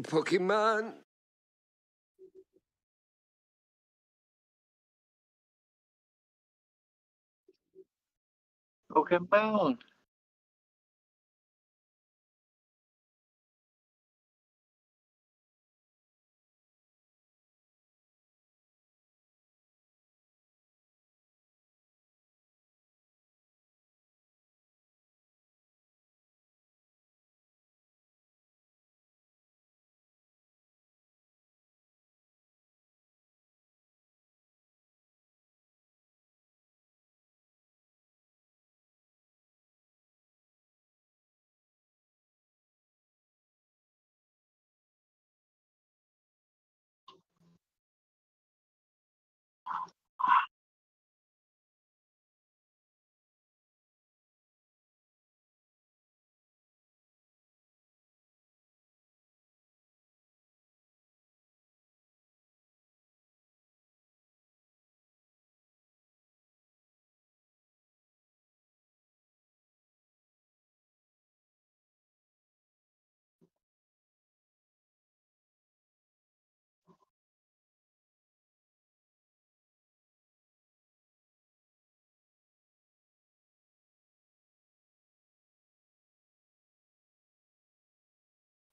Pokemon. Pokemon.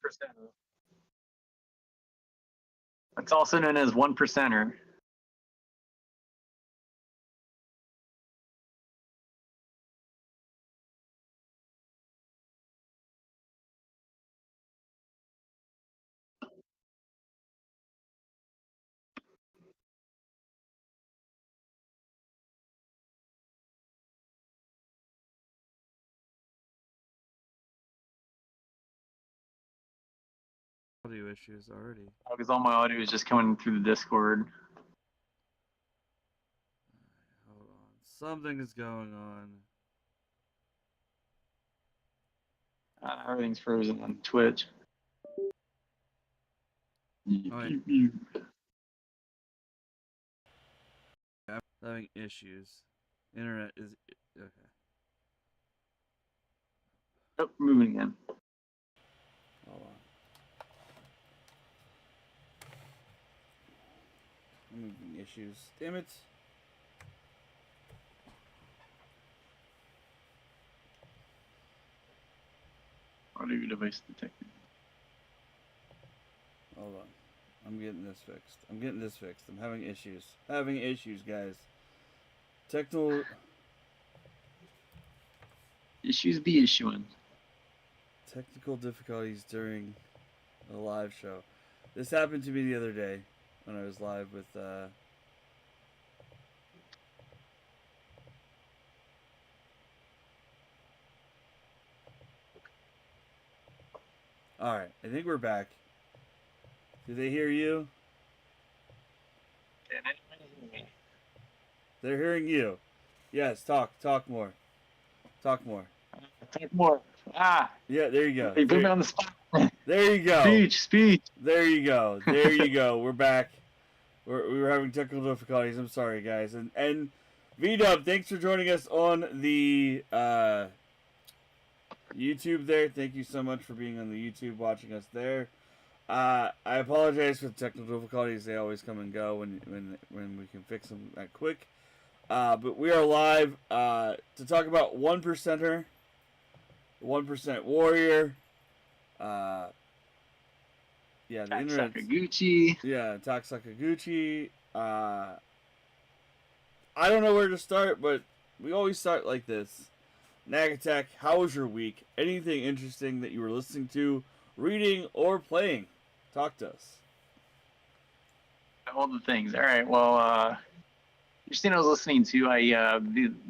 Percenter. It's also known as 1%er. Audio issues already. Because all my audio is just coming through the Discord. Hold on. Something is going on. Everything's frozen on Twitch. Alright. I'm having issues. Internet is okay. Oh, moving again. Hold on. I'm moving issues. Damn it. Audio device detected. Hold on. I'm getting this fixed. I'm having issues, guys. Technical Issues be issuing. technical difficulties during a live show. This happened to me the other day when I was live with Alright, I think we're back. Do they hear you? They're hearing you. Yes, talk more. Talk more. Talk more. Ah! Yeah, there you go. They put me on the spot. There you go. Speech. There you go. We're back. We were having technical difficulties. I'm sorry, guys. And V-Dub, thanks for joining us on the YouTube there. Thank you so much for being on the YouTube, watching us there. I apologize for the technical difficulties. They always come and go when we can fix them that quick. But we are live to talk about 1%er, 1% Warrior. Yeah, the internet. Sakaguchi. Yeah, Tak Sakaguchi. I don't know where to start, but we always start like this. Nakattack, how was your week? Anything interesting that you were listening to, reading, or playing? Talk to us. All the things. All right. Well, interesting. I was listening to.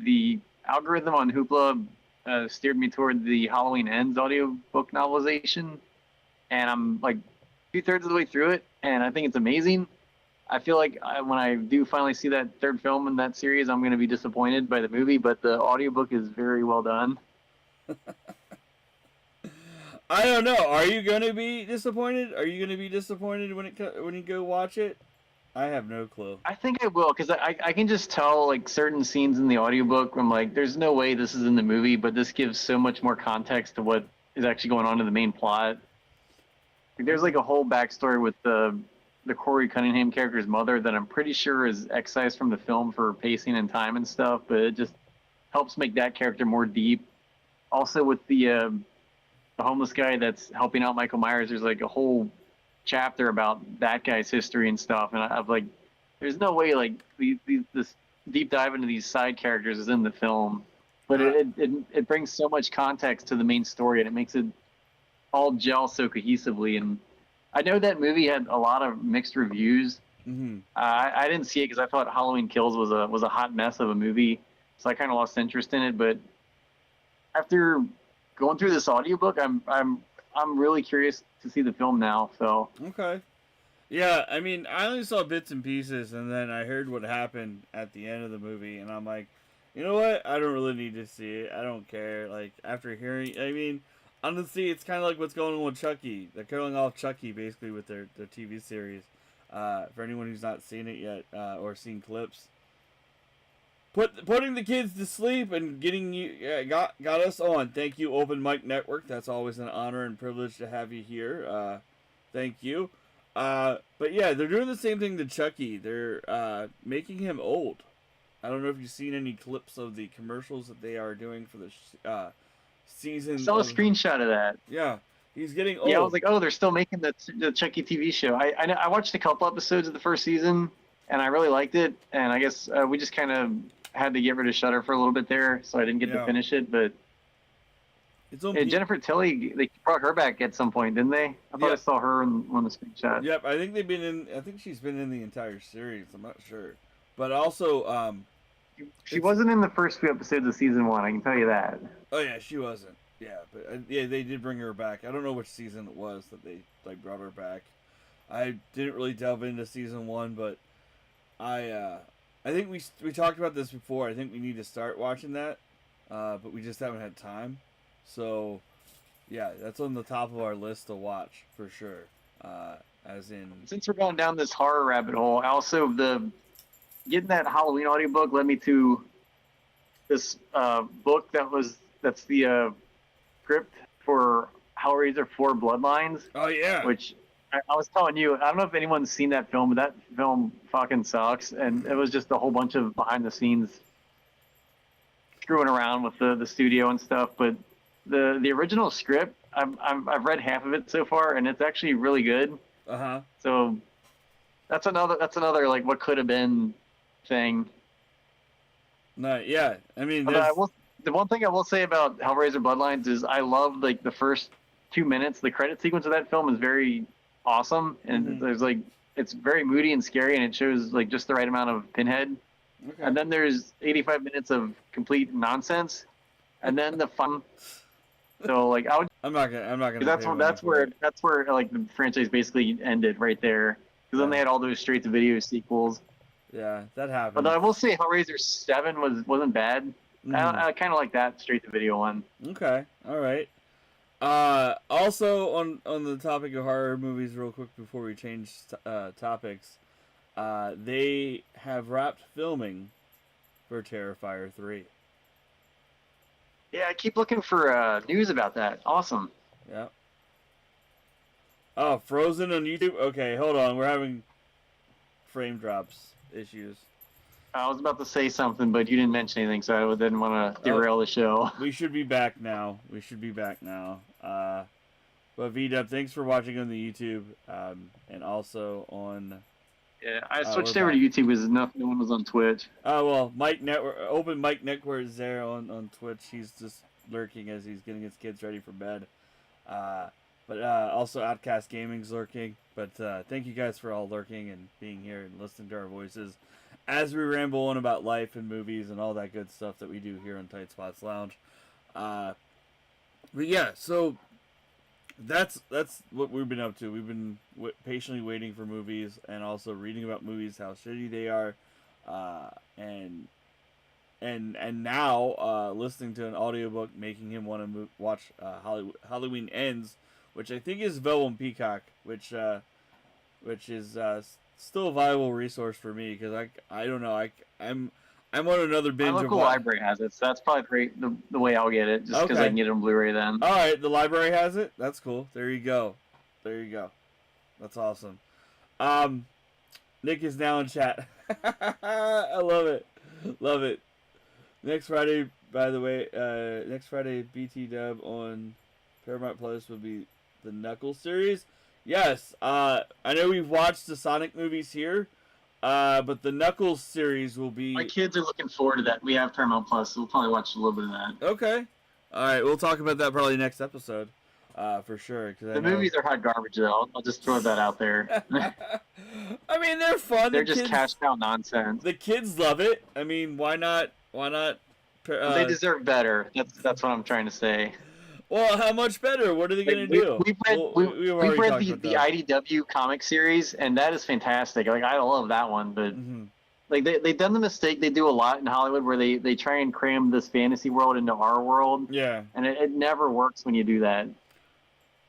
The algorithm on Hoopla steered me toward the Halloween Ends audiobook novelization, and I'm like 2/3 of the way through it, and I think it's amazing. I feel like when I do finally see that third film in that series, I'm going to be disappointed by the movie, but the audiobook is very well done. I don't know. Are you going to be disappointed? Are you going to be disappointed when you go watch it? I have no clue. I think I will, because I can just tell like certain scenes in the audiobook where I'm like, there's no way this is in the movie, but this gives so much more context to what is actually going on in the main plot. There's like a whole backstory with the Corey Cunningham character's mother that I'm pretty sure is excised from the film for pacing and time and stuff, but it just helps make that character more deep. Also with the homeless guy that's helping out Michael Myers, there's like a whole chapter about that guy's history and stuff, and I've like, there's no way like this deep dive into these side characters is in the film, but it brings so much context to the main story, and it makes it all gel so cohesively. And I know that movie had a lot of mixed reviews. Mm-hmm. I didn't see it because I thought Halloween Kills was a hot mess of a movie, so I kind of lost interest in it. But after going through this audiobook, I'm really curious to see the film now. So Okay. Yeah, I mean, I only saw bits and pieces, and then I heard what happened at the end of the movie, and I'm like, you know what? I don't really need to see it. I don't care. Like, after hearing, I mean, honestly, it's kind of like what's going on with Chucky. They're killing off Chucky, basically, with their TV series. For anyone who's not seen it yet, or seen clips. Putting the kids to sleep and getting you got us on. Thank you, Open Mic Network. That's always an honor and privilege to have you here. Thank you. But yeah, they're doing the same thing to Chucky. They're making him old. I don't know if you've seen any clips of the commercials that they are doing for the season. I saw a screenshot of that. Yeah, he's getting old. Yeah, I was like, oh, they're still making the Chucky TV show. I watched a couple episodes of the first season, and I really liked it. And I guess we just kind of had to get rid of Shudder for a little bit there, so I didn't get to finish it. But Jennifer Tilly, they brought her back at some point, didn't they? I thought I saw her in one of the screenshots. Yep, I think she's been in the entire series. I'm not sure, but also she wasn't in the first few episodes of season 1. I can tell you that. Oh yeah, she wasn't. Yeah, but yeah, they did bring her back. I don't know which season it was that they brought her back. I didn't really delve into season 1, but I think we talked about this before. I think we need to start watching that, but we just haven't had time. So, yeah, that's on the top of our list to watch for sure. As in, since we're going down this horror rabbit hole, also getting that Halloween audiobook led me to this book that's the script for Hellraiser 4 Bloodlines. Oh yeah. Which I was telling you, I don't know if anyone's seen that film, but that film fucking sucks, and it was just a whole bunch of behind the scenes screwing around with the studio and stuff. But the original script, I've read half of it so far, and it's actually really good. So that's another like what could have been thing. No, yeah, I mean, the one thing I will say about Hellraiser Bloodlines is I love like the first 2 minutes. The credit sequence of that film is very awesome, and there's like it's very moody and scary, and it shows like just the right amount of Pinhead. Okay. And then there's 85 minutes of complete nonsense, and then the fun. So like I'm not gonna. That's where like the franchise basically ended right there, because then they had all those straight to video sequels. Yeah, that happened. But I will say Hellraiser 7 wasn't bad. I kind of like that straight to video one. Okay, all right. Also on the topic of horror movies, real quick before we change topics, they have wrapped filming for Terrifier 3. Yeah, I keep looking for news about that. Awesome. Yeah. Oh, Frozen on YouTube? Okay, hold on. We're having frame drops issues. I was about to say something, but you didn't mention anything, so I didn't want to derail the show. We should be back now. But V-Dub, thanks for watching on the YouTube, and also on... Yeah, I switched over to YouTube because no one was on Twitch. Oh, well, Mike Network, Open Mike Network is there on Twitch. He's just lurking as he's getting his kids ready for bed. But also Outcast Gaming's lurking. But thank you guys for all lurking and being here and listening to our voices as we ramble on about life and movies and all that good stuff that we do here on TightSpot's Lounge. But yeah, so that's what we've been up to. We've been patiently waiting for movies and also reading about movies, how shitty they are, and now listening to an audiobook making him want to watch Halloween Ends, which I think is available on Peacock, which is still a viable resource for me because I don't know, I'm on another binge. My local library has it, so that's probably the way I'll get it, just because I can get it on Blu-ray then. All right, the library has it. That's cool. There you go. There you go. That's awesome. Nick is now in chat. I love it. Love it. Next Friday, by the way, next Friday, BT dub on Paramount Plus will be the Knuckles series. Yes, I know we've watched the Sonic movies here, but the Knuckles series will be... My kids are looking forward to that. We have Paramount Plus, so we'll probably watch a little bit of that. Okay. All right, we'll talk about that probably next episode, for sure. Cause the movies are hot garbage, though. I'll just throw that out there. I mean, they're fun. They're just cash cow nonsense. The kids love it. I mean, why not? Why not? They deserve better. That's what I'm trying to say. Well, how much better? What are they going to do? We've read the IDW comic series, and that is fantastic. Like, I love that one, but like they've done the mistake they do a lot in Hollywood where they try and cram this fantasy world into our world. Yeah. And it never works when you do that.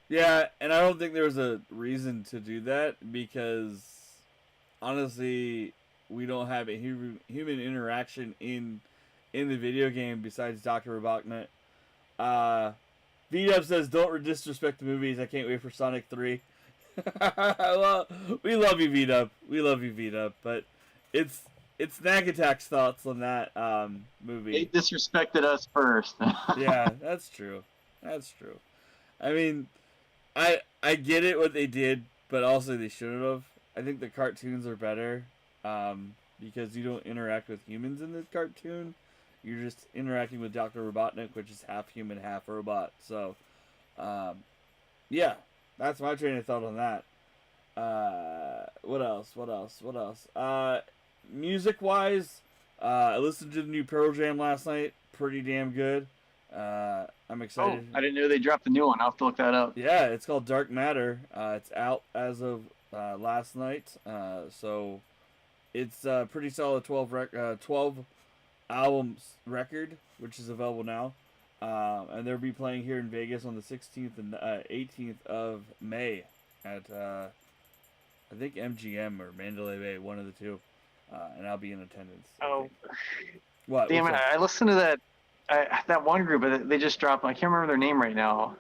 Yeah, and I don't think there was a reason to do that because honestly, we don't have a human interaction in the video game besides Dr. Robotnik. V-Dub says, don't disrespect the movies. I can't wait for Sonic 3. Well, we love you, V-Dub. We love you, V-Dub. But it's Nakattack's thoughts on that movie. They disrespected us first. Yeah, that's true. That's true. I mean, I get it what they did, but also they shouldn't have. I think the cartoons are better because you don't interact with humans in the cartoon. You're just interacting with Dr. Robotnik, which is half human, half robot. So, yeah, that's my train of thought on that. What else? Music-wise, I listened to the new Pearl Jam last night. Pretty damn good. I'm excited. Oh, I didn't know they dropped a new one. I'll have to look that up. Yeah, it's called Dark Matter. It's out as of last night. So it's a pretty solid 12 albums record, which is available now. And they'll be playing here in Vegas on the 16th and 18th of May at, I think MGM or Mandalay Bay, one of the two. And I'll be in attendance. Oh. What? Damn it, I listened to that one group, but they just dropped, I can't remember their name right now.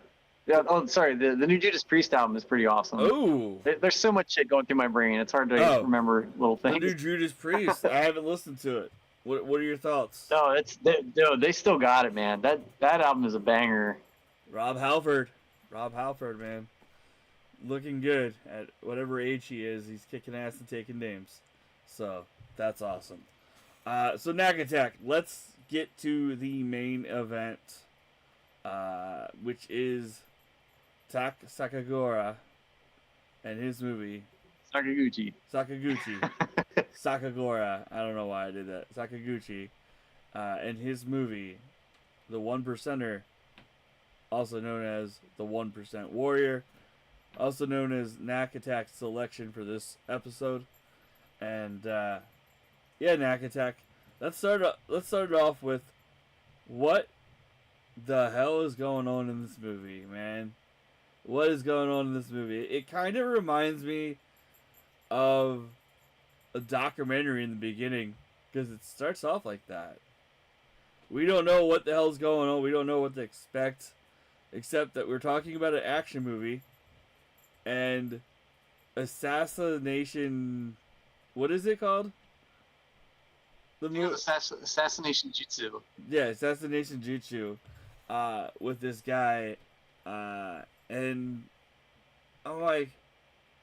Yeah, oh, sorry, the new Judas Priest album is pretty awesome. Ooh. There's so much shit going through my brain, it's hard to remember little things. The new Judas Priest, I haven't listened to it. What are your thoughts? No, they still got it, man. That album is a banger. Rob Halford, man, looking good at whatever age he is. He's kicking ass and taking names, so that's awesome. So Nakattack, let's get to the main event, which is Sakagura and his movie. Sakaguchi. Sakagura. I don't know why I did that. Sakaguchi. And his movie, The One Percenter, also known as The 1% Warrior, also known as Nakattack's selection for this episode. And, yeah, Nakattack. Let's start it off with what the hell is going on in this movie, man? What is going on in this movie? It kind of reminds me of a documentary in the beginning because it starts off like that. We don't know what the hell's going on. We don't know what to expect, except that we're talking about an action movie and assassination. What is it called? Assassination Jutsu. Yeah, Assassination Jutsu. With this guy, and I'm like,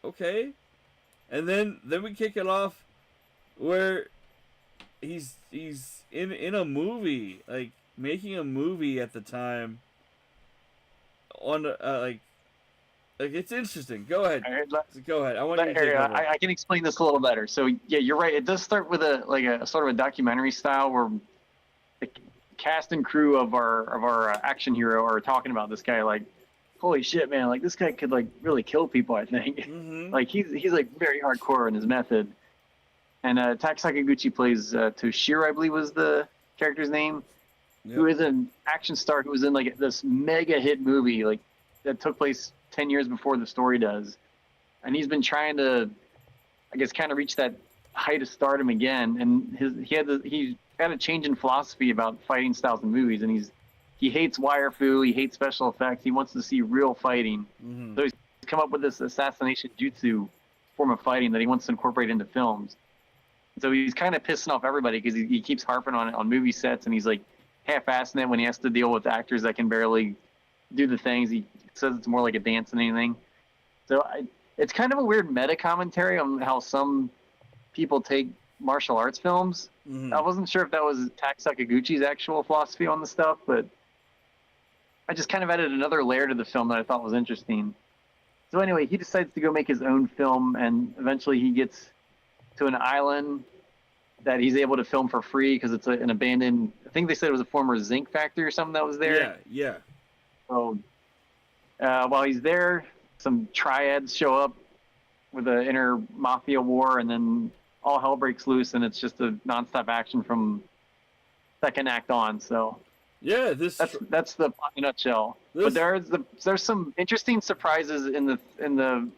okay. And then we kick it off where he's in a movie, like making a movie at the time on like it's interesting. Go ahead. Go ahead. I want you to take over. I can explain this a little better. So yeah, you're right. It does start with a sort of a documentary style where the cast and crew of our action hero are talking about this guy like, holy shit, man! Like this guy could like really kill people. I think. Mm-hmm. Like he's like very hardcore in his method. And Tak Sakaguchi plays Toshiro, I believe was the character's name, who is an action star who was in like this mega hit movie like that took place 10 years before the story does, and he's been trying to, I guess, kind of reach that height of stardom again. And he had a change in philosophy about fighting styles in movies, and he hates wire fu, he hates special effects, he wants to see real fighting. Mm-hmm. So come up with this assassination jutsu form of fighting that he wants to incorporate into films. So he's kind of pissing off everybody because he keeps harping on it on movie sets, and he's like half-assing it when he has to deal with actors that can barely do the things. He says it's more like a dance than anything. So it's kind of a weird meta commentary on how some people take martial arts films. Mm-hmm. I wasn't sure if that was Tak Sakaguchi's actual philosophy on the stuff, but I just kind of added another layer to the film that I thought was interesting. So anyway, he decides to go make his own film, and eventually he gets to an island that he's able to film for free because it's an abandoned, I think they said it was a former zinc factory or something that was there. Yeah. So while he's there, some triads show up with an inner mafia war, and then all hell breaks loose, and it's just a nonstop action from second act on. So yeah, that's the plot in a nutshell. But there's some interesting surprises in the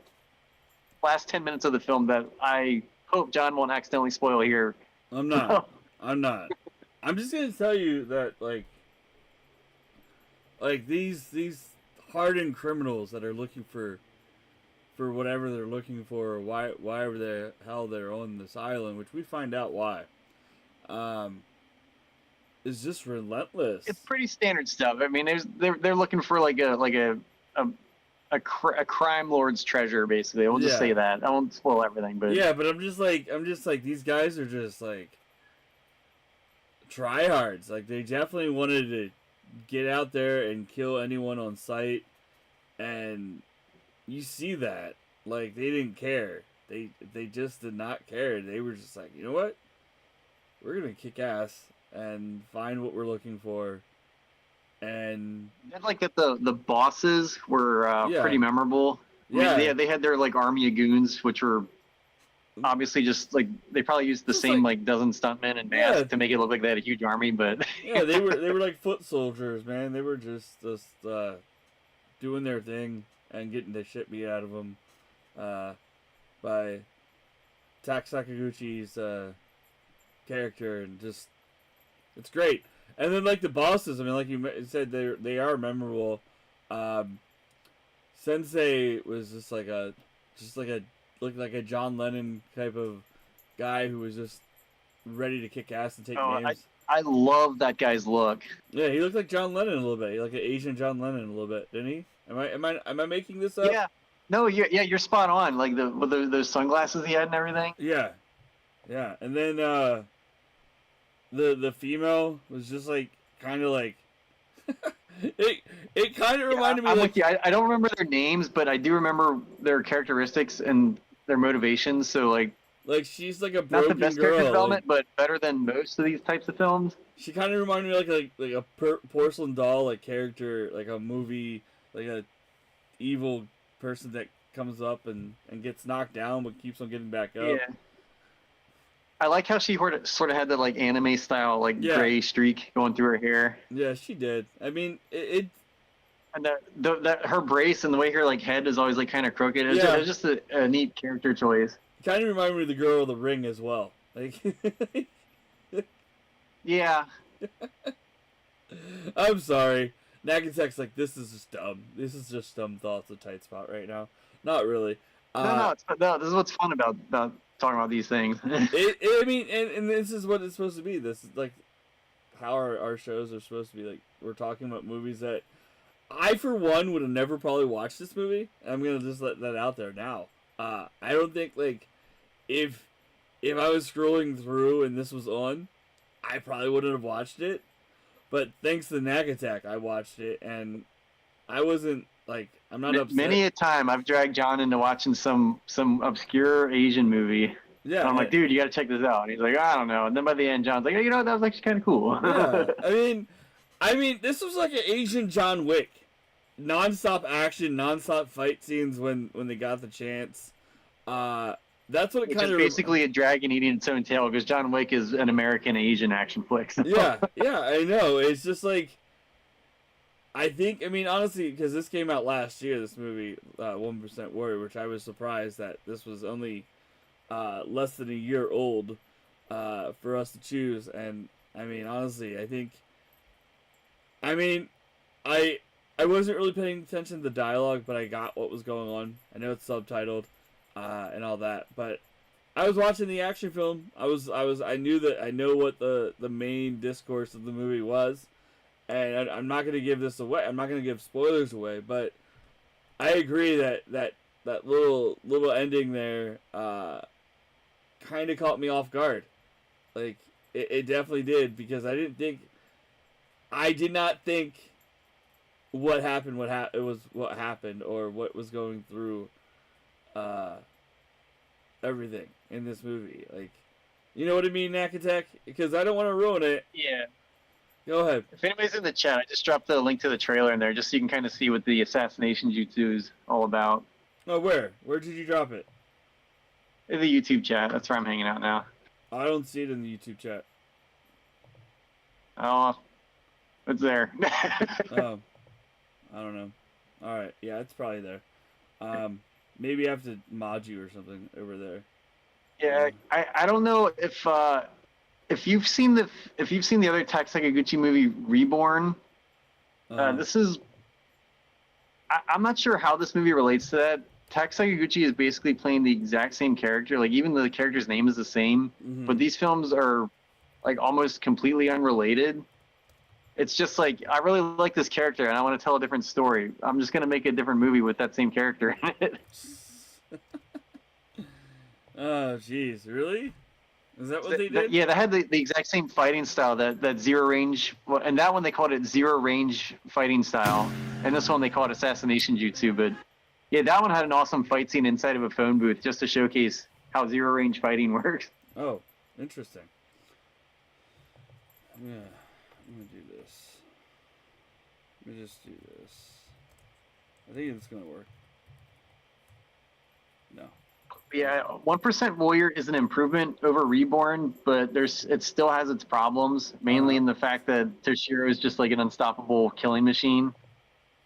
last 10 minutes of the film that I hope John won't accidentally spoil here. I'm not. I'm just gonna tell you that like these hardened criminals that are looking for whatever they're looking for, or why the hell they're on this island, which we find out why, is just relentless. It's pretty standard stuff. I mean, they're looking for like a crime lord's treasure, basically. We'll just say that. I won't spoil everything, but yeah, but I'm just like these guys are just like tryhards. Like they definitely wanted to get out there and kill anyone on sight, and you see that. Like they didn't care. They just did not care. They were just like, you know what? We're gonna kick ass and find what we're looking for. And I like that the bosses were pretty memorable. I mean, they had their like army of goons, which were obviously just like they probably used the same like dozen stuntmen and masks to make it look like they had a huge army. But yeah, they were like foot soldiers, man. They were just doing their thing and getting the shit beat out of them by Tak Sakaguchi's character, and just it's great. And then like the bosses, I mean, like you said, they are memorable. Sensei was just like looked like a John Lennon type of guy who was just ready to kick ass and take names. I love that guy's look. Yeah, he looked like John Lennon a little bit. He looked like an Asian John Lennon a little bit, didn't he? Am I making this up? Yeah. No, you're spot on. Like with those sunglasses he had and everything. Yeah. And then the female was just like kind of like it kind of reminded me. I'm like with you. I don't remember their names, but I do remember their characteristics and their motivations. So like she's like a broken not the best girl, character development, but better than most of these types of films. She kind of reminded me like a porcelain doll like character, like a movie, like a evil person that comes up and gets knocked down but keeps on getting back up. Yeah. I like how she sort of had the like anime style like gray streak going through her hair. Yeah, she did. I mean, it and that her brace and the way her like head is always like kind of crooked. It's just a neat character choice. Kind of reminded me of the girl of the Ring as well. Like, yeah. I'm sorry. Nakattack's like, this is just dumb. This is just dumb thoughts of Tight Spot right now. Not really. No. This is what's fun about talking about these things. I mean, and this is what it's supposed to be. This is like how our shows are supposed to be. Like, we're talking about movies that I, for one, would have never probably watched this movie. I'm gonna just let that out there now. I don't think like if I was scrolling through and this was on, I probably wouldn't have watched it. But thanks to Nakattack, I watched it, and I wasn't like, I'm not upset. Many a time I've dragged John into watching some obscure Asian movie. Yeah, and I'm like, dude, you got to check this out. And he's like, I don't know. And then by the end, John's like, you know what? That was actually kind of cool. Yeah, I mean, this was like an Asian John Wick, non-stop action, non-stop fight scenes when they got the chance. That's what it kind of basically a dragon eating its own tail, because John Wick is an American Asian action flick. So. Yeah, I know. It's just like, I think, I mean, honestly, because this came out last year, this movie, 1% Warrior, which I was surprised that this was only less than a year old for us to choose. And I mean, honestly, I I wasn't really paying attention to the dialogue, but I got what was going on. I know it's subtitled, and all that, but I was watching the action film. I knew that I know what the main discourse of the movie was, and I'm not going to give this away. I'm not going to give spoilers away, but I agree that little ending there kind of caught me off guard. Like it definitely did, because I did not think what happened it was what happened, or what was going through everything in this movie. Like, you know what I mean, Nakattack? Because I don't want to ruin it. Yeah. Go ahead. If anybody's in the chat, I just dropped the link to the trailer in there, just so you can kind of see what the assassination jutsu is all about. Oh, where? Where did you drop it? In the YouTube chat. That's where I'm hanging out now. I don't see it in the YouTube chat. Oh, it's there. Oh, I don't know. All right, yeah, it's probably there. Maybe I have to mod you or something over there. Yeah, I don't know if you've seen the other Tak Sakaguchi movie Reborn. This is I'm not sure how this movie relates to that. Tak Sakaguchi is basically playing the exact same character. Like, even the character's name is the same, but these films are like almost completely unrelated. It's just like, I really like this character and I want to tell a different story. I'm just gonna make a different movie with that same character in it. Oh, jeez, really? Is that what they did? Yeah, they had the exact same fighting style, that zero range, and that one they called it zero range fighting style, and this one they call it assassination jutsu. But yeah, that one had an awesome fight scene inside of a phone booth just to showcase how zero range fighting works. Oh, interesting. Yeah, I'm gonna do this. Let me just do this. I think it's gonna work. No. Yeah, 1% Warrior is an improvement over Reborn, but it still has its problems, mainly in the fact that Toshiro is just like an unstoppable killing machine.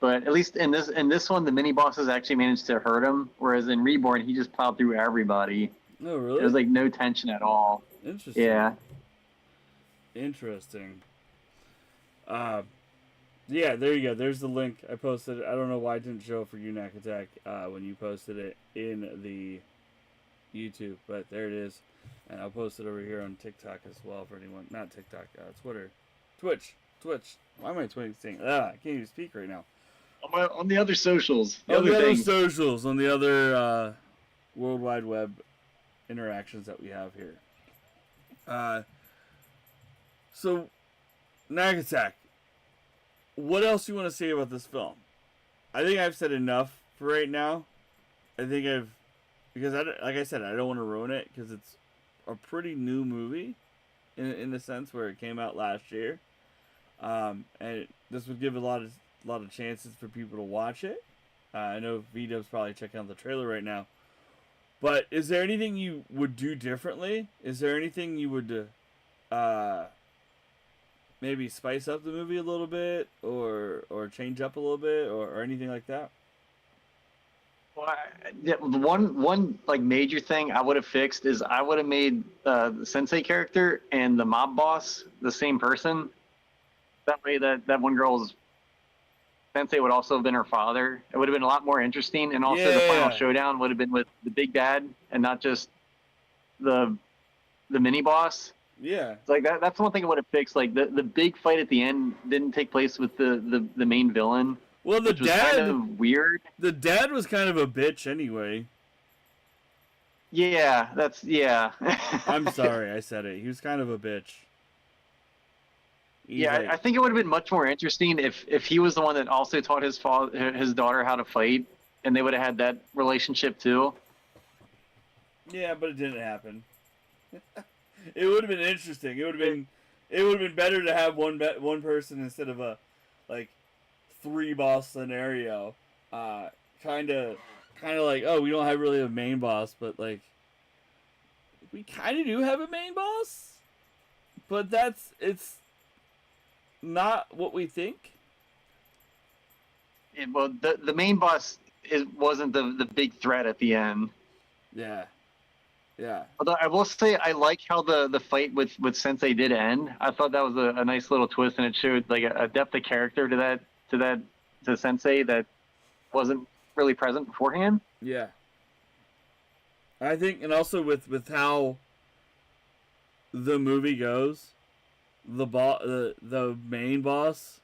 But at least in this one, the mini bosses actually managed to hurt him, whereas in Reborn, he just plowed through everybody. Oh, really? There's like no tension at all. Interesting. Yeah. Interesting. Yeah, there you go. There's the link. I posted it. I don't know why it didn't show up for you, Nakattack, when you posted it in the YouTube, but there it is. And I'll post it over here on TikTok as well for anyone. Not TikTok, Twitter. Twitch. Why am I saying? I can't even speak right now. On the other socials. On the other socials. On the other World Wide Web interactions that we have here. So, Nakattack, what else do you want to say about this film? I think I've said enough for right now. Because like I said, I don't want to ruin it, because it's a pretty new movie, in the sense where it came out last year, and this would give a lot of chances for people to watch it. I know V-Dub's probably checking out the trailer right now, but is there anything you would do differently? Is there anything you would maybe spice up the movie a little bit, or change up a little bit, or anything like that? Well, one like major thing I would have fixed is I would have made the sensei character and the mob boss the same person. That way, that one girl's sensei would also have been her father. It would have been a lot more interesting, and also the final showdown would have been with the big bad and not just the mini boss. Yeah, like that's one thing I would have fixed. Like the big fight at the end didn't take place with the main villain. Well, the dad was kind of weird. The dad was kind of a bitch anyway. Yeah, I'm sorry, I said it. He was kind of a bitch. I think it would have been much more interesting if he was the one that also taught his daughter how to fight, and they would have had that relationship too. Yeah, but it didn't happen. It would have been interesting. It would have been better to have one person instead of a like 3 boss scenario. Kind of like, oh, we don't have really a main boss, but like we kind of do have a main boss, but it's not what we think. Yeah, well, the main boss wasn't the big threat at the end. Yeah. Although I will say I like how the fight with Sensei did end. I thought that was a nice little twist, and it showed like a depth of character to that to Sensei that wasn't really present beforehand. Yeah. I think, and also with how the movie goes, the main boss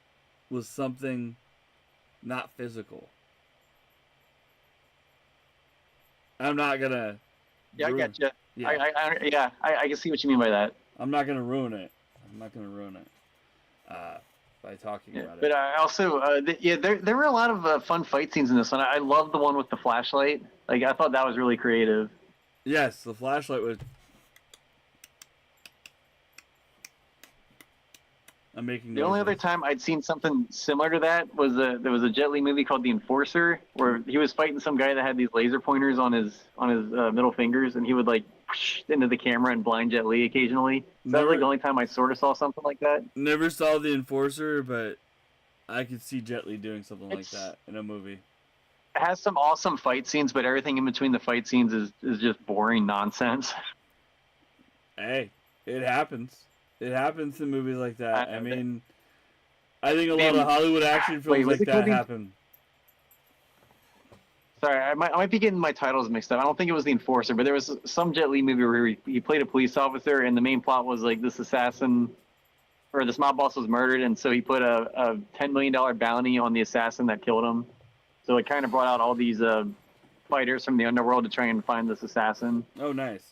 was something not physical. I'm not gonna. Yeah, I get you. Yeah. I can see what you mean by that. I'm not gonna ruin it. By talking about But it. I also, there were a lot of fun fight scenes in this one. I love the one with the flashlight. Like, I thought that was really creative. Yes, the flashlight was. I'm making. The only other time I'd seen something similar to that was there was a Jet Li movie called The Enforcer, where he was fighting some guy that had these laser pointers on his middle fingers, and he would like into the camera and blind Jet Li occasionally. So that was like the only time I sort of saw something like that. Never saw The Enforcer, but I could see Jet Li doing something like that in a movie. It has some awesome fight scenes, but everything in between the fight scenes is just boring nonsense. Hey, it happens. It happens in movies like that. I mean, I think a lot of Hollywood action films like that happen. Sorry, I might be getting my titles mixed up. I don't think it was The Enforcer, but there was some Jet Li movie where he played a police officer, and the main plot was like this assassin, or this mob boss was murdered, and so he put a $10 million bounty on the assassin that killed him. So it kind of brought out all these fighters from the underworld to try and find this assassin. Oh, nice.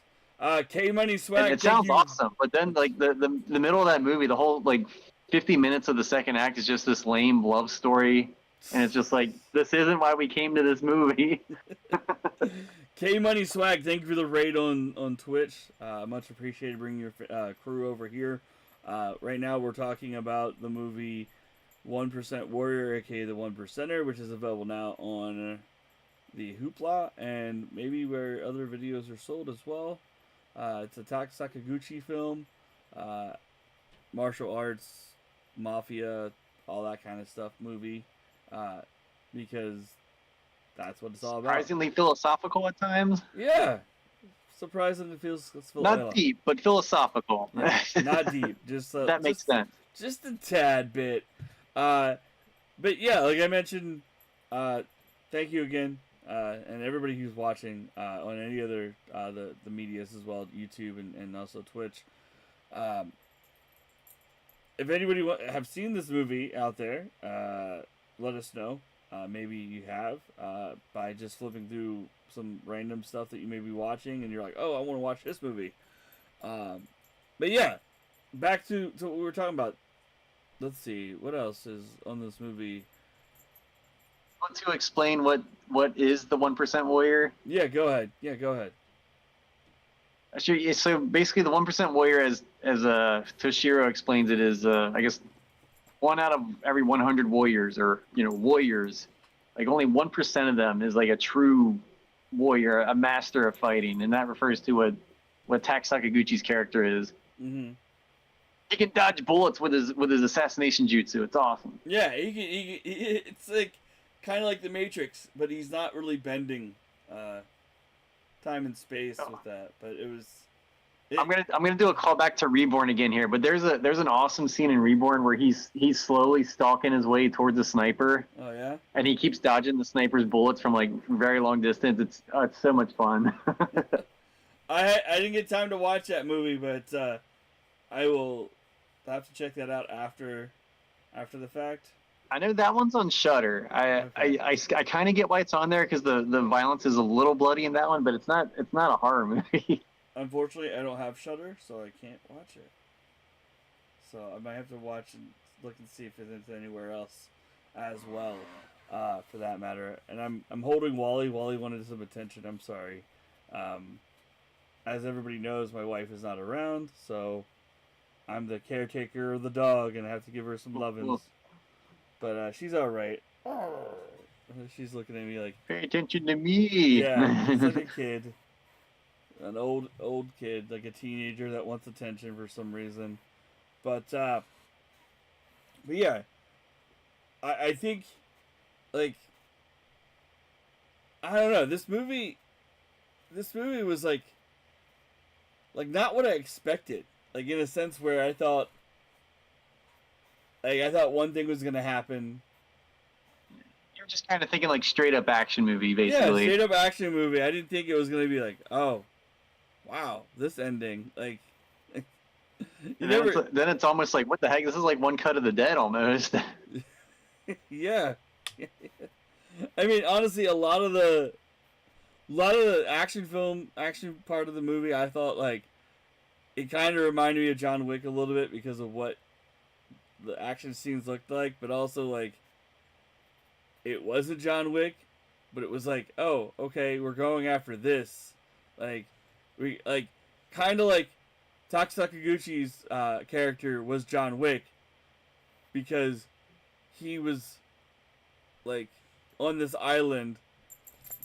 K Money Swag. And it sounds awesome, but then like the middle of that movie, the whole like 50 minutes of the second act is just this lame love story, and it's just like this isn't why we came to this movie. K Money Swag, thank you for the raid on Twitch. Much appreciated bringing your crew over here. Right now we're talking about the movie 1% Warrior, aka the 1%er, which is available now on the Hoopla and maybe where other videos are sold as well. It's a Sakaguchi film, martial arts, mafia, all that kind of stuff movie, because that's what it's all about. Surprisingly philosophical at times. Yeah, surprisingly feels not deep, but philosophical. Yeah, not deep, just that makes sense. Just a tad bit, but yeah, like I mentioned, thank you again. And everybody who's watching on any other the medias as well, YouTube and also Twitch. If anybody have seen this movie out there, let us know. Maybe you have by just flipping through some random stuff that you may be watching, and you're like, oh, I want to watch this movie. But yeah, back to what we were talking about. Let's see, what else is on this movie? Want to explain what is the 1% Warrior? Yeah, go ahead. Sure. So basically, the 1% Warrior, as Toshiro explains it, is I guess 1 out of every 100 warriors, or warriors, like only 1% of them is like a true warrior, a master of fighting, and that refers to what Tak Sakaguchi's character is. Mm-hmm. He can dodge bullets with his assassination jutsu. It's awesome. Yeah, it's like kind of like the Matrix, but he's not really bending time and space with that. But it was. I'm gonna do a callback to Reborn again here, but there's an awesome scene in Reborn where he's slowly stalking his way towards a sniper. Oh yeah. And he keeps dodging the sniper's bullets from like very long distance. It's so much fun. I didn't get time to watch that movie, but I will have to check that out after the fact. I know that one's on Shudder. I kind of get why it's on there because the violence is a little bloody in that one, but it's not a horror movie. Unfortunately, I don't have Shudder, so I can't watch it. So I might have to watch and look and see if it's anywhere else as well, for that matter. And I'm holding Wally. Wally wanted some attention. I'm sorry. As everybody knows, my wife is not around, so I'm the caretaker of the dog, and I have to give her some lovin's. But she's all right. She's looking at me like, pay attention to me. Yeah, she's like a kid, an old kid, like a teenager that wants attention for some reason. But yeah, I think, like, I don't know. This movie was like not what I expected. Like, in a sense where I thought one thing was gonna happen, You're just kind of thinking like straight up action movie, Yeah, basically. straight up action movie. I didn't think it was gonna be like, oh, wow, this ending. Like, And then it's almost like, what the heck? This is like One Cut of the Dead almost. Yeah. I mean, honestly, a lot of the action part of the movie, I thought like it kind of reminded me of John Wick a little bit because of what the action scenes looked like, but also like it wasn't John Wick, but it was like, oh, okay, we're going after this, like we like kind of like Sakaguchi's character was John Wick because he was like on this island,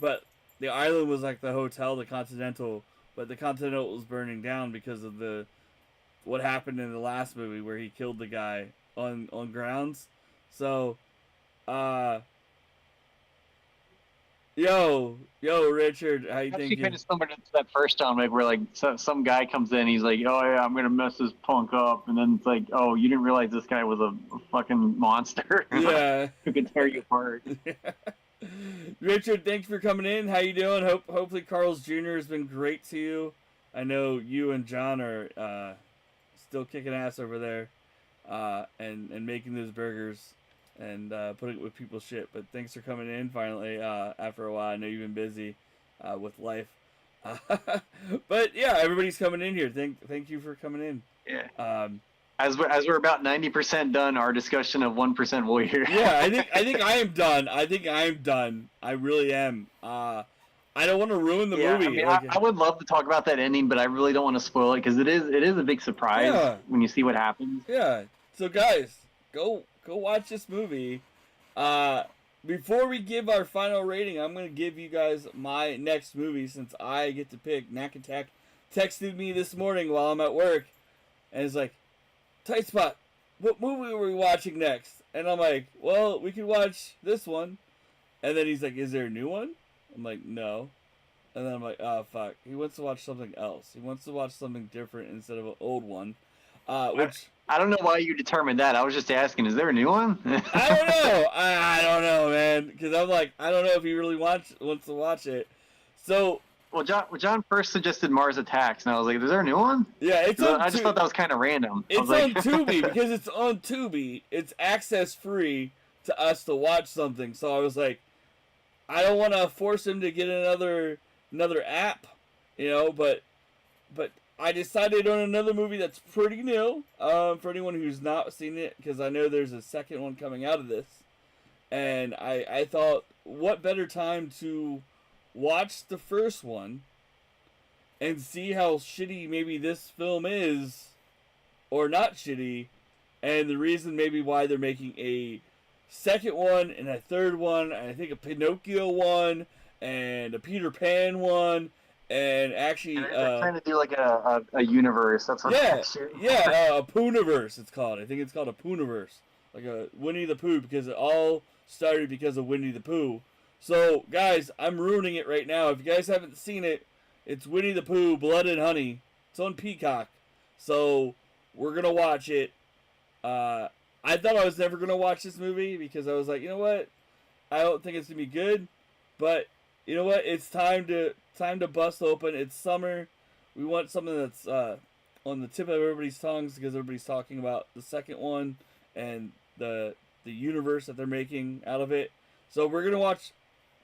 but the island was like the hotel, the Continental, but the Continental was burning down because of what happened in the last movie where he killed the guy on grounds. So, yo, Richard, how you Actually, think? kind of similar to that first John Wick, where like some guy comes in, he's like, "Oh yeah, I'm gonna mess this punk up," and then it's like, "Oh, you didn't realize this guy was a fucking monster, Yeah, who could tear you apart." Richard, thanks for coming in. How you doing? Hopefully Carl's Jr. has been great to you. I know you and John are still kicking ass over there, and making those burgers and putting it with people's shit. But thanks for coming in finally after a while. I know you've been busy with life, but yeah, everybody's coming in here. Thank you for coming in. Yeah. As we're about 90% done, our discussion of 1% Warrior. Yeah, I think I am done. I really am. I don't want to ruin the movie. I mean, like, I would love to talk about that ending, but I really don't want to spoil it because it is a big surprise when you see what happens. Yeah. So guys, go watch this movie. Before we give our final rating, I'm gonna give you guys my next movie since I get to pick. Nakattack texted me this morning while I'm at work, and it's like, Tight Spot, what movie are we watching next? And I'm like, well, we could watch this one. And then he's like, is there a new one? I'm like, no. And then I'm like, oh, fuck. He wants to watch something else. He wants to watch something different instead of an old one. Which I don't know why you determined that. I was just asking, is there a new one? I don't know. I don't know, man. Because I'm like, I don't know if he really wants to watch it. So... Well, John first suggested Mars Attacks, and I was like, is there a new one? Yeah, it's on I just thought that was kind of random. It's on Tubi. Because it's on Tubi, it's access free to us to watch something. So I was like, I don't want to force him to get another app, but I decided on another movie that's pretty new, for anyone who's not seen it, because I know there's a second one coming out of this. And I thought, what better time to watch the first one and see how shitty maybe this film is, or not shitty, and the reason maybe why they're making a second one and a third one, and I think a Pinocchio one and a Peter Pan one, and actually they're trying to do like a universe. That's what a Pooniverse it's called. I think it's called a Pooniverse, like a Winnie the Pooh, because it all started because of Winnie the Pooh. So, guys, I'm ruining it right now. If you guys haven't seen it, it's Winnie the Pooh, Blood and Honey. It's on Peacock. So, we're going to watch it. I thought I was never going to watch this movie because I was like, you know what? I don't think it's going to be good. But, you know what? It's time to bust open. It's summer. We want something that's on the tip of everybody's tongues because everybody's talking about the second one and the universe that they're making out of it. So, we're going to watch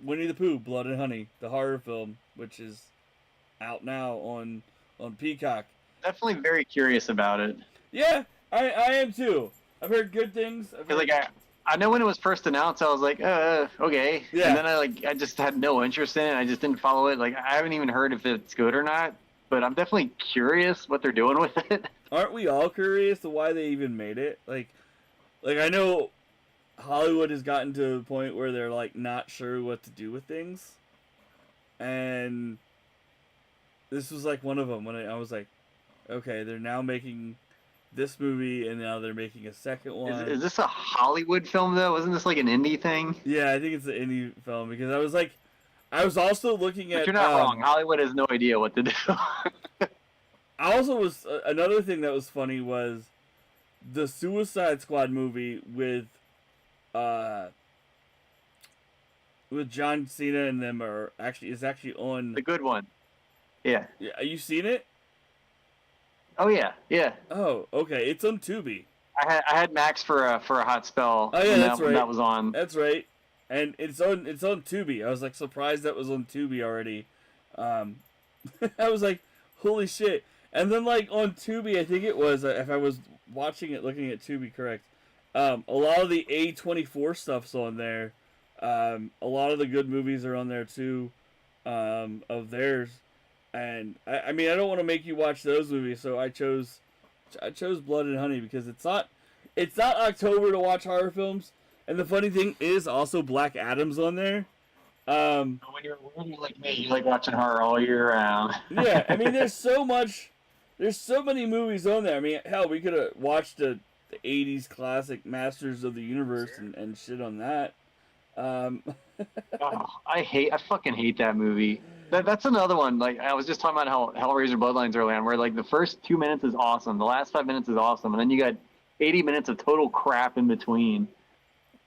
Winnie the Pooh, Blood and Honey, the horror film, which is out now on Peacock. Definitely very curious about it. Yeah, I am too. I've heard good things. I know when it was first announced, I was like, okay. Yeah. And then I just had no interest in it. I just didn't follow it. Like, I haven't even heard if it's good or not. But I'm definitely curious what they're doing with it. Aren't we all curious to why they even made it? Like I know Hollywood has gotten to a point where they're like not sure what to do with things, and this was like one of them when I was like, okay, they're now making this movie and now they're making a second one. Is this a Hollywood film though? Isn't this like an indie thing? Yeah, I think it's an indie film because I was also looking at. But you're not wrong. Hollywood has no idea what to do. I also was another thing that was funny was the Suicide Squad movie with with John Cena and them is actually on. The good one. Yeah. Yeah, you seen it? Oh yeah, yeah. Oh, okay. It's on Tubi. I had Max for a hot spell Oh yeah, when that's when right. that was on. That's right. And it's on Tubi. I was like surprised that was on Tubi already. I was like, holy shit. And then like on Tubi, I think it was if I was watching it looking at Tubi correct. A lot of the A24 stuff's on there. A lot of the good movies are on there too, of theirs. And I mean, I don't want to make you watch those movies, so I chose Blood and Honey because it's not October to watch horror films. And the funny thing is also Black Adam's on there. When you're like me, you like watching horror all year round. Yeah, I mean, there's so many movies on there. I mean, hell, we could have watched the 80s classic Masters of the Universe and shit on that. Oh, I fucking hate that movie. That's another one. Like I was just talking about how Hellraiser Bloodlines early on, where like the first 2 minutes is awesome, the last 5 minutes is awesome, and then you got 80 minutes of total crap in between.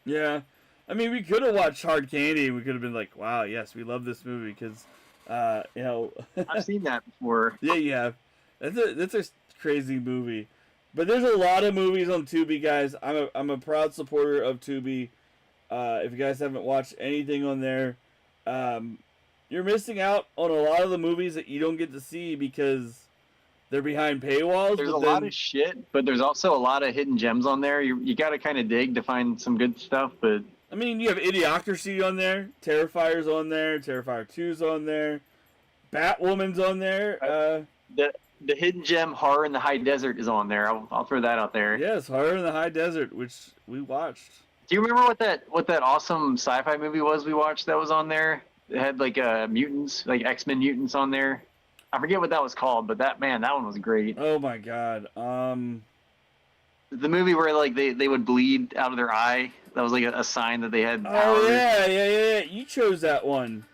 Yeah, I mean, we could have watched Hard Candy, and we could have been like, "Wow, yes, we love this movie," because, you know, I've seen that before. Yeah, you have. That's a crazy movie, but there's a lot of movies on Tubi, guys. I'm a proud supporter of Tubi. If you guys haven't watched anything on there, you're missing out on a lot of the movies that you don't get to see because they're behind paywalls. There's a lot of shit, but there's also a lot of hidden gems on there. You got to kind of dig to find some good stuff. But I mean, you have Idiocracy on there, Terrifier's on there, Terrifier 2's on there, Batwoman's on there. The hidden gem Horror in the High Desert is on there. I'll throw that out there. Yes, Horror in the High Desert, which we watched. Do you remember what that awesome sci-fi movie was we watched that was on there? It had like mutants, like X-Men mutants on there. I forget what that was called, but that one was great. Oh my god. The movie where like they would bleed out of their eye. That was like a sign that they had powers. Oh yeah. You chose that one.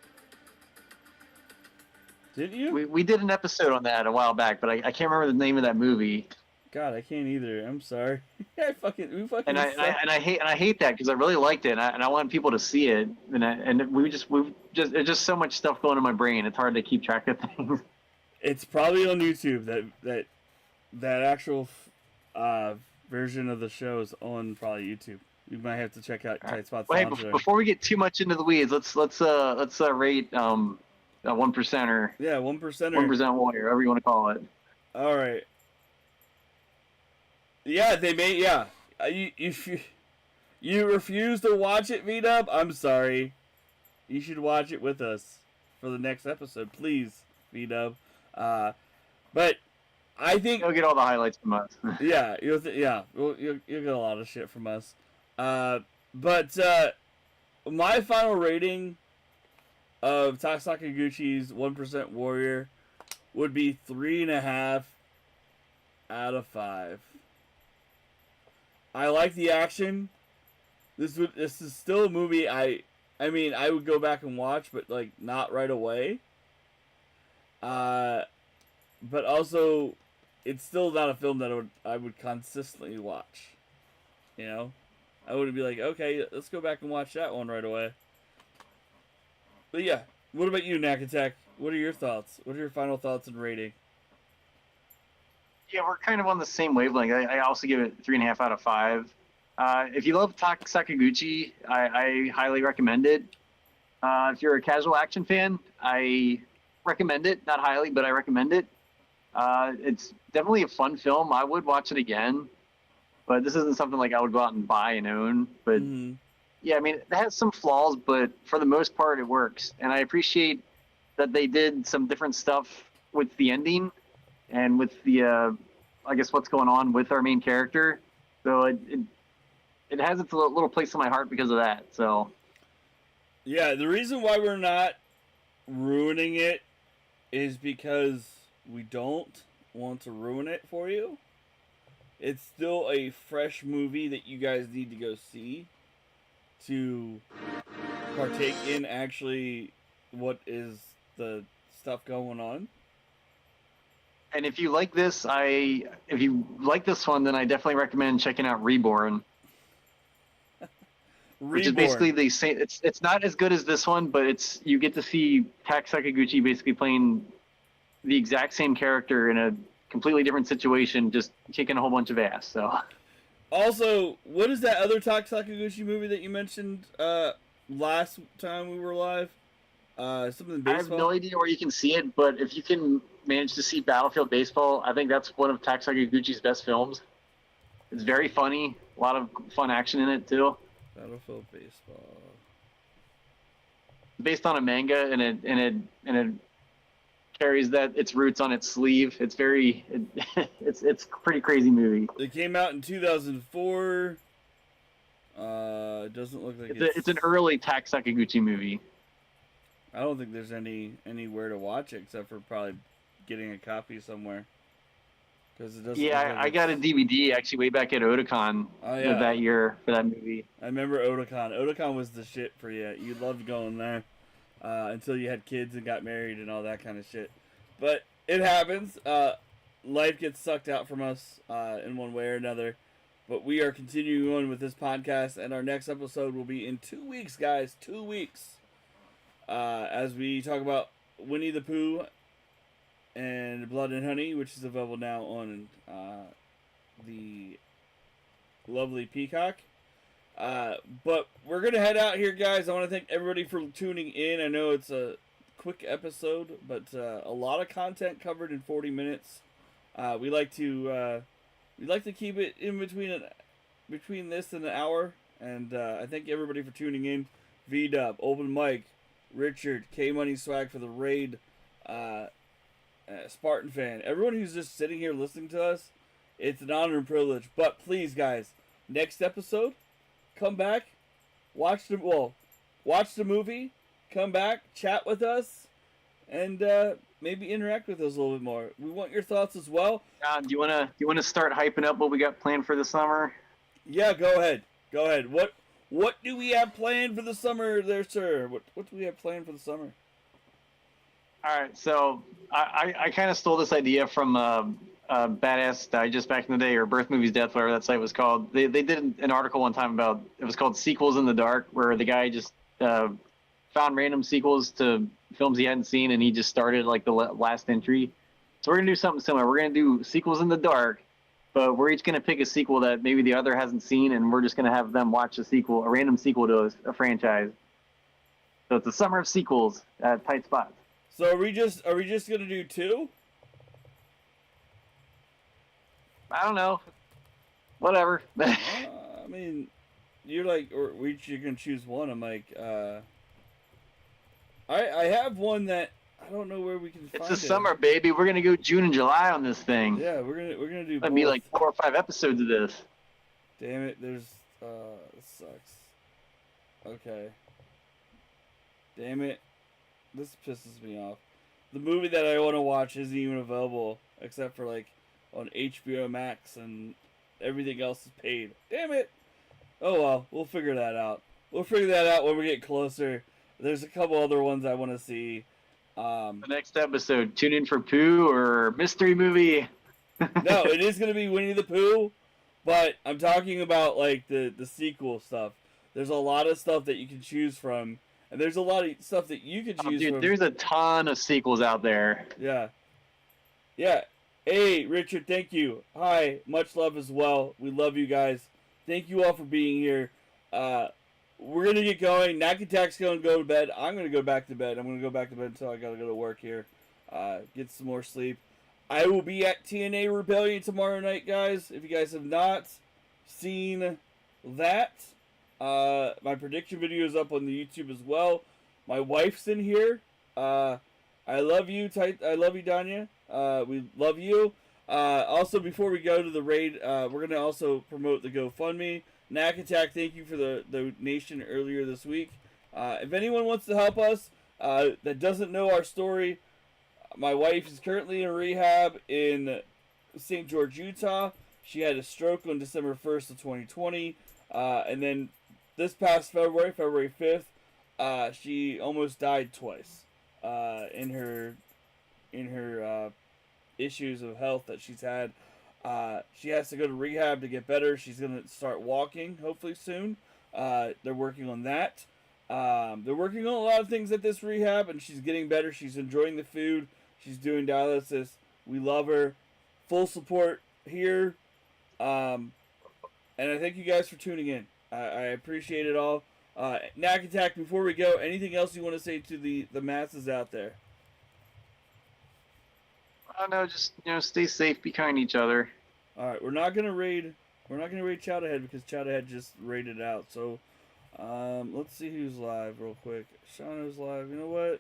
Didn't you? We did an episode on that a while back, but I can't remember the name of that movie. God, I can't either. I'm sorry. we fucking. And I hate that because I really liked it, and I want people to see it, and there's just so much stuff going in my brain. It's hard to keep track of things. It's probably on YouTube. That actual version of the show is on probably YouTube. You might have to check out TightSpot's. Wait, before we get too much into the weeds, let's rate a 1%er. Yeah, 1%er. 1% warrior, whatever you want to call it. All right. Yeah, they made. Yeah, you refuse to watch it, V-Dub? I'm sorry. You should watch it with us for the next episode, please, V-Dub. But I think you'll get all the highlights from us. Yeah, you'll get a lot of shit from us. But my final rating of Sakaguchi's 1% Warrior would be 3.5 out of 5. I like the action. This is still a movie I mean I would go back and watch, but like not right away. But also, it's still not a film that I would consistently watch. You know, I wouldn't be like, okay, let's go back and watch that one right away. But yeah, what about you, Nakattack? What are your thoughts? What are your final thoughts and rating? Yeah, we're kind of on the same wavelength. I also give it 3.5 out of 5. If you love Sakaguchi, I highly recommend it. If you're a casual action fan, I recommend it. Not highly, but I recommend it. It's definitely a fun film. I would watch it again, but this isn't something like I would go out and buy and own. But yeah, I mean, it has some flaws, but for the most part, it works. And I appreciate that they did some different stuff with the ending and with the, I guess, what's going on with our main character. So it has its little place in my heart because of that. So yeah, the reason why we're not ruining it is because we don't want to ruin it for you. It's still a fresh movie that you guys need to go see to partake in actually what is the stuff going on. And if you like this, if you like this one, then I definitely recommend checking out Reborn. which is basically the same. It's not as good as this one, but you get to see Tak Sakaguchi basically playing the exact same character in a completely different situation, just kicking a whole bunch of ass. So. Also, what is that other Tak Sakaguchi movie that you mentioned last time we were live? Something baseball? I have no idea where you can see it, but if you can manage to see Battlefield Baseball, I think that's one of Tak Sakaguchi's best films. It's very funny, a lot of fun action in it too. Battlefield Baseball. Based on a manga, and it carries its roots on its sleeve. It's it's a pretty crazy movie. It came out in 2004. It doesn't look like it's an early Tak Sakaguchi movie. I don't think there's anywhere to watch it except for probably getting a copy somewhere. Because it doesn't. Yeah, I got a DVD actually way back at Otakon that year for that movie. I remember Otakon. Otakon was the shit for you. You loved going there until you had kids and got married and all that kind of shit. But it happens. Life gets sucked out from us in one way or another. But we are continuing on with this podcast, and our next episode will be in 2 weeks, guys. 2 weeks. As we talk about Winnie the Pooh and Blood and Honey, which is available now on the lovely Peacock. But we're going to head out here, guys. I want to thank everybody for tuning in. I know it's a quick episode, but a lot of content covered in 40 minutes. We like to keep it in between this and an hour. And I thank everybody for tuning in. V-Dub, Open Mike, Richard, K-Money Swag for the raid, Spartan Fan, everyone who's just sitting here listening to us, it's an honor and privilege. But please, guys, next episode, come back, watch the movie, come back, chat with us, and maybe interact with us a little bit more. We want your thoughts as well. Do you wanna start hyping up what we got planned for the summer? Yeah, go ahead. What do we have planned for the summer there, sir? What do we have planned for the summer? All right, so I kind of stole this idea from Badass Digest back in the day, or Birth Movies Death, whatever that site was called. They did an article one time about, it was called Sequels in the Dark, where the guy just found random sequels to films he hadn't seen, and he just started like the last entry. So we're going to do something similar. We're going to do Sequels in the Dark, but we're each going to pick a sequel that maybe the other hasn't seen, and we're just going to have them watch a random sequel to a franchise. So it's a summer of sequels at TightSpot's. So are we just gonna do 2? I don't know. Whatever. I mean, you're like, or you can choose one. I'm like, I have one that I don't know where we can find it. It's the summer, baby. We're gonna go June and July on this thing. Yeah, we're gonna do. That'd be like 4 or 5 episodes of this. Damn it! This sucks. Okay. Damn it. This pisses me off. The movie that I want to watch isn't even available, except for like on HBO Max, and everything else is paid. Damn it! Oh well, we'll figure that out. We'll figure that out when we get closer. There's a couple other ones I want to see. The next episode, tune in for Pooh or mystery movie. No, it is going to be Winnie the Pooh, but I'm talking about like the sequel stuff. There's a lot of stuff that you can choose from. And there's a lot of stuff that you can choose from. There's a ton of sequels out there. Yeah. Yeah. Hey, Richard, thank you. Hi, much love as well. We love you guys. Thank you all for being here. We're going to get going. Nakattack's going to go to bed. I'm going to go back to bed. I'm going to go back to bed until I got to go to work here. Get some more sleep. I will be at TNA Rebellion tomorrow night, guys. If you guys have not seen that, my prediction video is up on the YouTube as well. My wife's in here. I love you, I love you, Danya. We love you. Also, before we go to the raid, we're going to also promote the GoFundMe. Nakattack, thank you for the donation earlier this week. If anyone wants to help us that doesn't know our story, my wife is currently in rehab in St. George, Utah. She had a stroke on December 1st of 2020. And then this past February 5th, she almost died twice in her issues of health that she's had. She has to go to rehab to get better. She's going to start walking, hopefully soon. They're working on that. They're working on a lot of things at this rehab, and she's getting better. She's enjoying the food. She's doing dialysis. We love her. Full support here. And I thank you guys for tuning in. I appreciate it all. Nakattack, before we go, anything else you want to say to the masses out there? I don't know, just stay safe, be kind to each other. All right, we're not gonna raid Chowderhead because Chowderhead just raided out. So, let's see who's live real quick. Shano's live. You know what?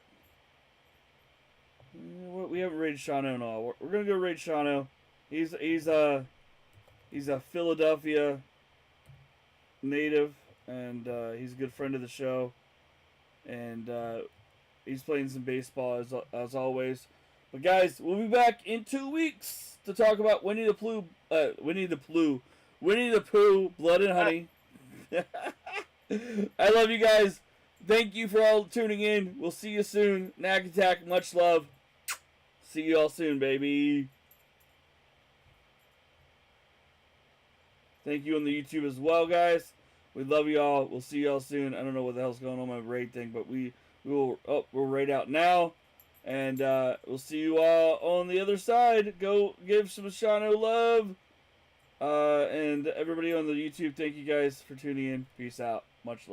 We haven't raided Shano in all. We're gonna go raid Shano. He's a Philadelphia native, and he's a good friend of the show. And he's playing some baseball as always. But guys, we'll be back in 2 weeks to talk about Winnie the Pooh, Blood and Honey. I love you guys. Thank you for all tuning in. We'll see you soon. Nakattack, much love. See you all soon, baby. Thank you on the YouTube as well, guys. We love you all. We'll see you all soon. I don't know what the hell's going on with my raid thing, but we'll raid out now. And we'll see you all on the other side. Go give some Shano love. And everybody on the YouTube, thank you guys for tuning in. Peace out. Much love.